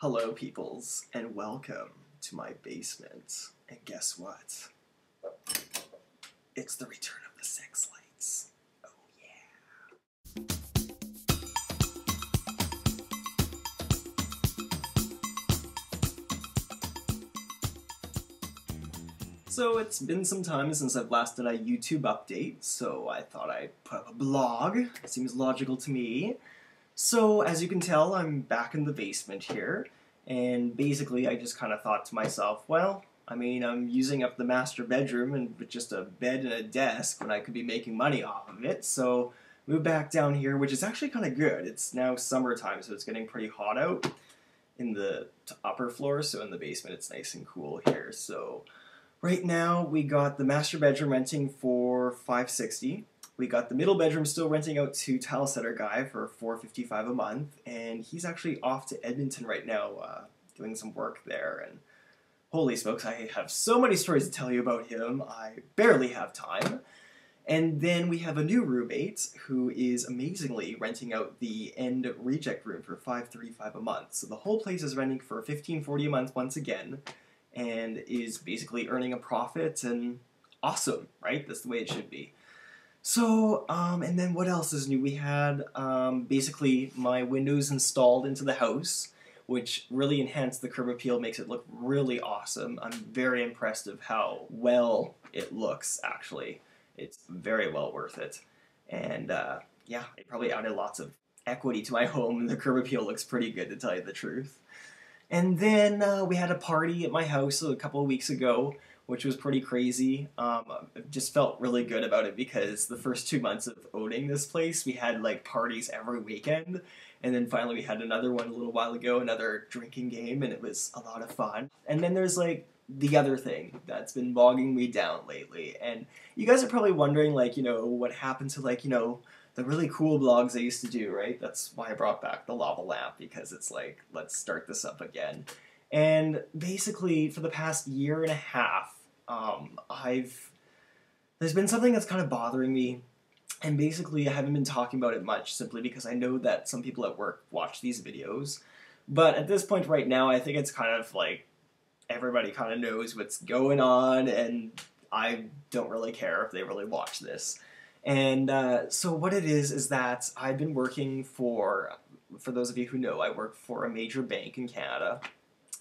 Hello peoples, and welcome to my basement. And guess what? It's the return of the sex lights. Oh yeah. So it's been some time since I've last done a YouTube update, so I thought I'd put up a blog. It seems logical to me. So as you can tell, I'm back in the basement here, and basically I just kind of thought to myself, well, I'm using up the master bedroom and with just a bed and a desk when I could be making money off of it, so moved back down here, which is actually kind of good. It's now summertime, so it's getting pretty hot out in the upper floor, so in the basement it's nice and cool here. So right now we got the master bedroom renting for $560. We got the middle bedroom still renting out to Tile Setter Guy for $455 a month, and he's actually off to Edmonton right now doing some work there, and holy smokes, I have so many stories to tell you about him, I barely have time. And then we have a new roommate who is amazingly renting out the end reject room for $535 a month. So the whole place is renting for $1540 a month once again, and is basically earning a profit, and awesome, right? That's the way it should be. So, and then what else is new? We had basically my windows installed into the house, which really enhanced the curb appeal, makes it look really awesome. I'm very impressed of how well it looks, actually. It's very well worth it. And yeah, it probably added lots of equity to my home, and the curb appeal looks pretty good, to tell you the truth. And then we had a party at my house a couple of weeks ago, which was pretty crazy. I just felt really good about it because the first 2 months of owning this place, we had like parties every weekend. And then finally we had another one a little while ago, another drinking game, and it was a lot of fun. And then there's like the other thing that's been bogging me down lately. And you guys are probably wondering, like, what happened to, like, the really cool blogs I used to do, right? That's why I brought back the lava lamp, because it's like, let's start this up again. And basically, for the past year and a half, there's been something that's kind of bothering me, and basically I haven't been talking about it much simply because I know that some people at work watch these videos. But at this point right now, I think it's kind of like everybody kind of knows what's going on, and I don't really care if they really watch this. And so what it is that I've been working for those of you who know, I work for a major bank in Canada,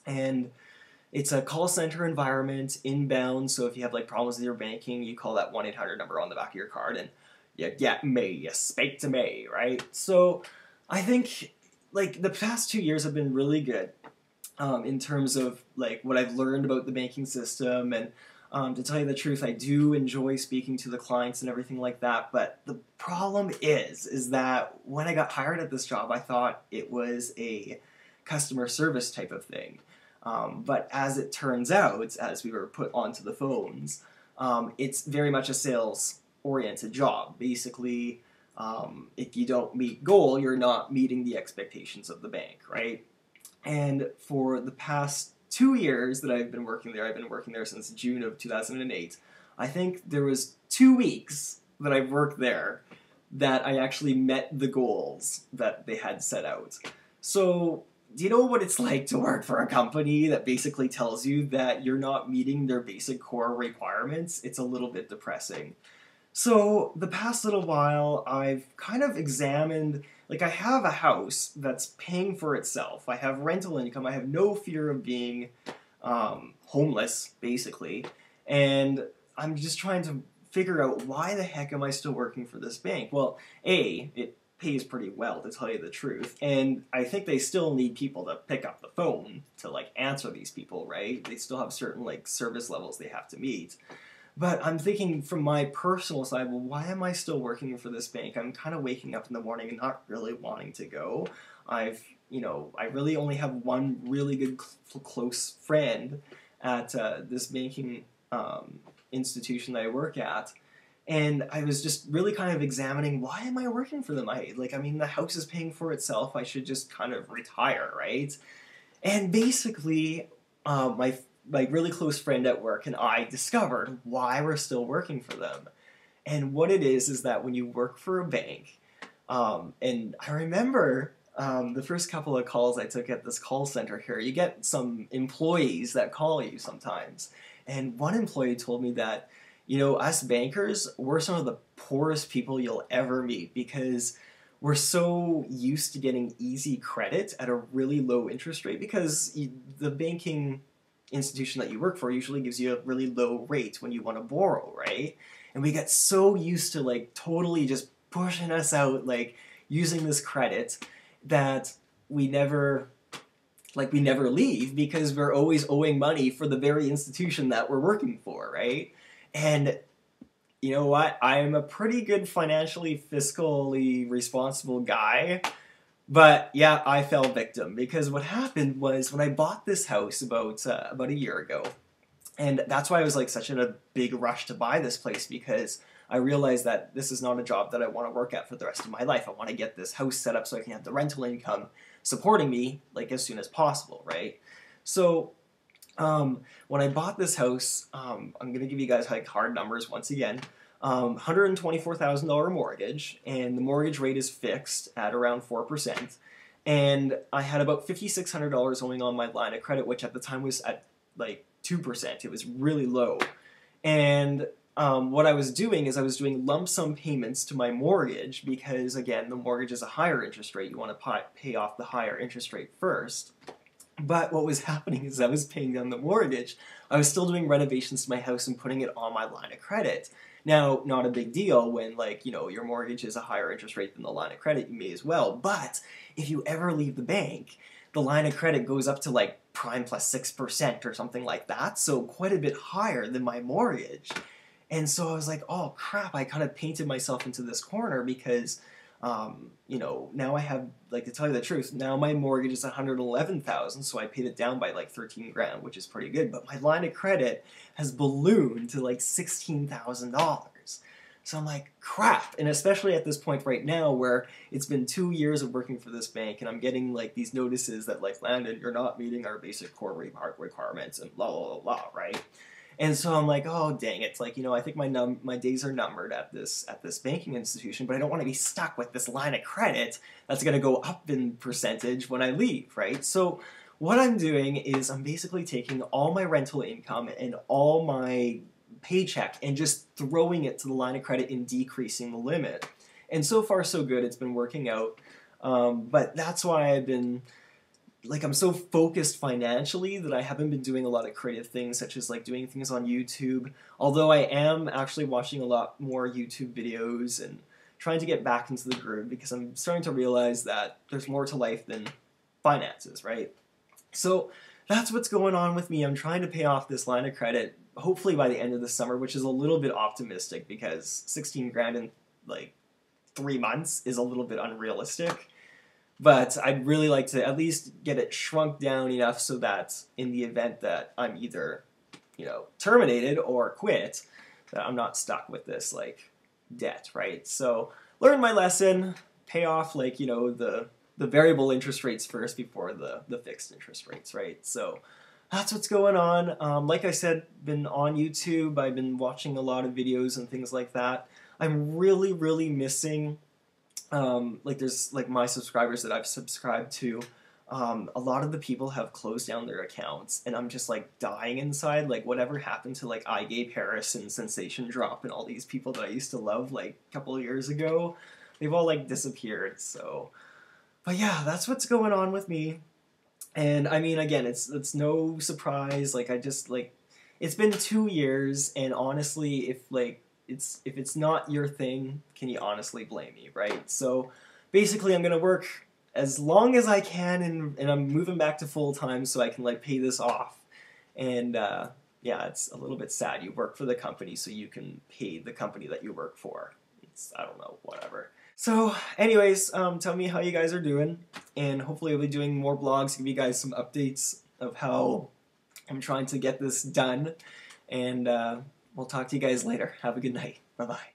and it's a call center environment, inbound, so if you have like problems with your banking, you call that 1-800 number on the back of your card, and you get me, you speak to me, right? So I think like the past 2 years have been really good in terms of like what I've learned about the banking system, and to tell you the truth, I do enjoy speaking to the clients and everything like that, but the problem is that when I got hired at this job, I thought it was a customer service type of thing. But as it turns out, as we were put onto the phones, it's very much a sales-oriented job. Basically, if you don't meet goal, you're not meeting the expectations of the bank, right? And for the past 2 years that I've been working there since June of 2008, I think there was 2 weeks that I've worked there that I actually met the goals that they had set out. So do you know what it's like to work for a company that basically tells you that you're not meeting their basic core requirements? It's a little bit depressing. So the past little while, I've kind of examined, like, I have a house that's paying for itself. I have rental income. I have no fear of being homeless, basically. And I'm just trying to figure out, why the heck am I still working for this bank? Well, A, it pays pretty well, to tell you the truth, and I think they still need people to pick up the phone to like answer these people, right? They still have certain like service levels they have to meet. But I'm thinking from my personal side, well, why am I still working for this bank? I'm kind of waking up in the morning and not really wanting to go. I really only have one really good close friend at this banking institution that I work at. And I was just really kind of examining, why am I working for them? The house is paying for itself. I should just kind of retire, right? And basically, my really close friend at work and I discovered why we're still working for them. And what it is that when you work for a bank, and I remember the first couple of calls I took at this call center here, you get some employees that call you sometimes. And one employee told me that, you know, us bankers, we're some of the poorest people you'll ever meet because we're so used to getting easy credit at a really low interest rate because the banking institution that you work for usually gives you a really low rate when you want to borrow, right? And we get so used to like totally just pushing us out, like using this credit that we never leave because we're always owing money for the very institution that we're working for, right? And you know what? I am a pretty good financially, fiscally responsible guy, but yeah, I fell victim because what happened was when I bought this house about a year ago, and that's why I was like such in a big rush to buy this place because I realized that this is not a job that I want to work at for the rest of my life. I want to get this house set up so I can have the rental income supporting me like as soon as possible, right? So when I bought this house, I'm going to give you guys like hard numbers once again. $124,000 mortgage, and the mortgage rate is fixed at around 4%. And I had about $5,600 owing on my line of credit, which at the time was at like 2%. It was really low. And what I was doing is I was doing lump sum payments to my mortgage because, again, the mortgage is a higher interest rate. You want to pay off the higher interest rate first. But what was happening is I was paying down the mortgage. I was still doing renovations to my house and putting it on my line of credit. Now, not a big deal when, like, you know, your mortgage is a higher interest rate than the line of credit, you may as well. But if you ever leave the bank, the line of credit goes up to like prime plus 6% or something like that, so quite a bit higher than my mortgage. And so I was like, oh crap, I kind of painted myself into this corner because, you know, now I have, like, to tell you the truth, now my mortgage is $111,000, so I paid it down by like 13 grand, which is pretty good, but my line of credit has ballooned to like $16,000. So I'm like, crap, and especially at this point right now where it's been 2 years of working for this bank and I'm getting like these notices that like, Landon, you're not meeting our basic core requirements and blah, blah, blah, blah, right? And so I'm like, oh dang, it's like, you know, I think my days are numbered at this banking institution, but I don't want to be stuck with this line of credit that's going to go up in percentage when I leave, right? So what I'm doing is I'm basically taking all my rental income and all my paycheck and just throwing it to the line of credit and decreasing the limit. And so far so good, it's been working out. But that's why I've been, like, I'm so focused financially that I haven't been doing a lot of creative things, such as like doing things on YouTube. Although I am actually watching a lot more YouTube videos and trying to get back into the groove because I'm starting to realize that there's more to life than finances, right? So that's what's going on with me. I'm trying to pay off this line of credit, hopefully by the end of the summer, which is a little bit optimistic because 16 grand in like 3 months is a little bit unrealistic. But I'd really like to at least get it shrunk down enough so that in the event that I'm either, you know, terminated or quit, that I'm not stuck with this, like, debt, right? So, learn my lesson, pay off, like, you know, the variable interest rates first before the fixed interest rates, right? So, that's what's going on. Like I said, been on YouTube, I've been watching a lot of videos and things like that. I'm really, really missing, like, there's, like, my subscribers that I've subscribed to, a lot of the people have closed down their accounts, and I'm just, like, dying inside. Like, whatever happened to, like, I Gay Paris and Sensation Drop and all these people that I used to love, like, a couple of years ago, they've all, like, disappeared, so. But yeah, that's what's going on with me. And, I mean, again, it's no surprise, like, I just, like, it's been 2 years, and honestly, if it's not your thing, can you honestly blame me, right? So, basically, I'm gonna work as long as I can, and I'm moving back to full-time so I can, like, pay this off. And, yeah, it's a little bit sad. You work for the company so you can pay the company that you work for. It's, I don't know, whatever. So, anyways, tell me how you guys are doing, and hopefully I'll be doing more blogs, give you guys some updates of how I'm trying to get this done, and we'll talk to you guys later. Have a good night. Bye-bye.